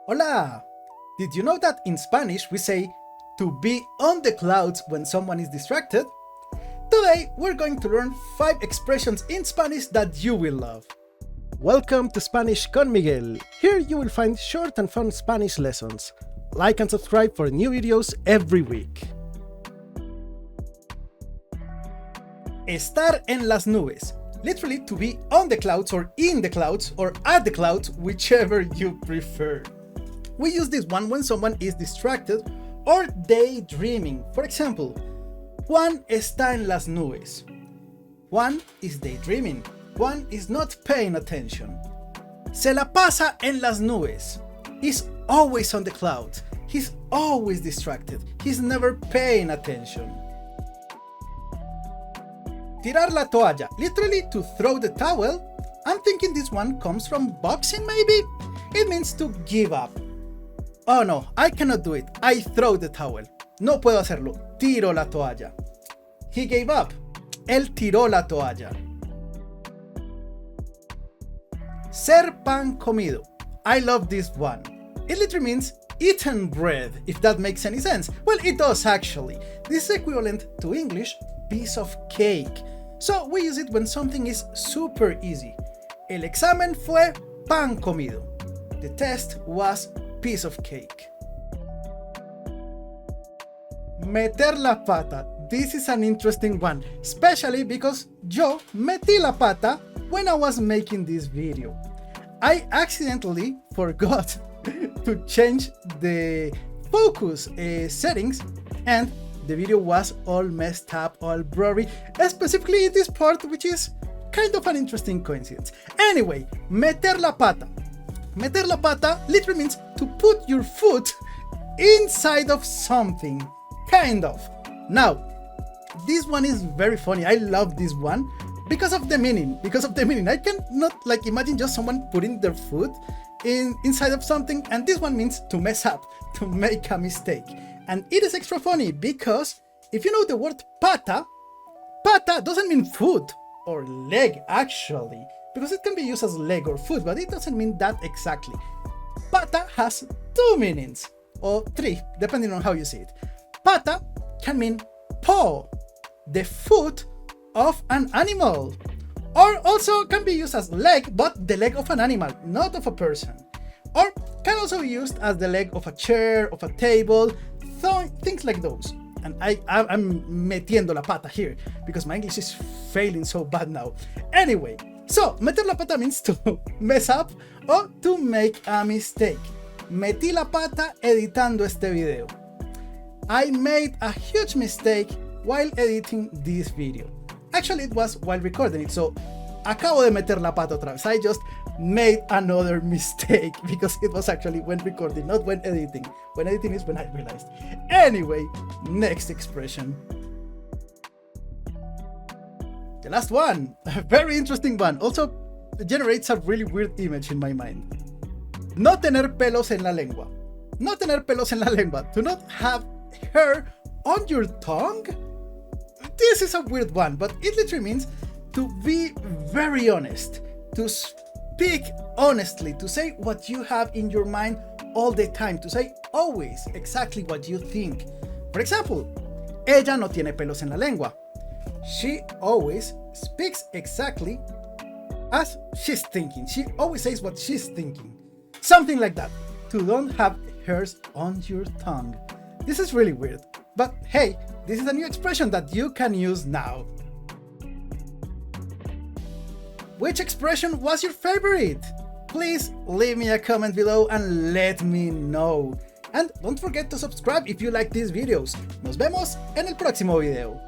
Hola! Did you know that in Spanish we say to be on the clouds when someone is distracted? Today we're going to learn 5 expressions in Spanish that you will love. Welcome to Spanish con Miguel. Here you will find short and fun Spanish lessons. Like and subscribe for new videos every week. Estar en las nubes. Literally to be on the clouds or in the clouds or at the clouds, whichever you prefer. We use this one when someone is distracted or daydreaming. For example, Juan está en las nubes. Juan is daydreaming. Juan is not paying attention. Se la pasa en las nubes. He's always on the clouds. He's always distracted. He's never paying attention. Tirar la toalla. Literally to throw the towel. I'm thinking this one comes from boxing maybe? It means to give up. Oh no, I cannot do it. I throw the towel. No puedo hacerlo. Tiro la toalla. He gave up. Él tiró la toalla. Ser pan comido. I love this one. It literally means eaten bread, if that makes any sense. Well, it does actually. This is equivalent to English piece of cake. So we use it when something is super easy. El examen fue pan comido. The test was piece of cake. Meter la pata. This is an interesting one, especially because yo metí la pata when I was making this video. I accidentally forgot to change the focus settings and the video was all messed up, all blurry, specifically this part, which is kind of an interesting coincidence. Anyway, meter la pata. Meter la pata literally means to put your foot inside of something, kind of. Now, this one is very funny. I love this one because of the meaning. I cannot imagine just someone putting their foot inside of something, and this one means to mess up, to make a mistake. And it is extra funny because if you know the word pata, pata doesn't mean foot or leg actually, because it can be used as leg or foot, but it doesn't mean that exactly. Pata has 2 meanings, or 3, depending on how you see it. Pata can mean paw, the foot of an animal, or also can be used as leg, but the leg of an animal, not of a person. Or can also be used as the leg of a chair, of a table, things like those. And I'm metiendo la pata here because my English is failing so bad now. Anyway, so meter la pata means to mess up or to make a mistake. Metí la pata editando este video. I made a huge mistake while editing this video. Actually, it was while recording it, so acabo de meter la pata otra vez. I just made another mistake because it was actually when recording, not when editing. When editing is when I realized. Anyway, next expression. The last one, a very interesting one. Also generates a really weird image in my mind. No tener pelos en la lengua. No tener pelos en la lengua. To not have hair on your tongue? This is a weird one, but it literally means to be very honest, to speak honestly, to say what you have in your mind all the time, to say always exactly what you think. For example, ella no tiene pelos en la lengua. She always speaks exactly as she's thinking. She always says what she's thinking. Something like that. To don't have hairs on your tongue. This is really weird. But hey, this is a new expression that you can use now. Which expression was your favorite? Please leave me a comment below and let me know. And don't forget to subscribe if you like these videos. Nos vemos en el próximo video.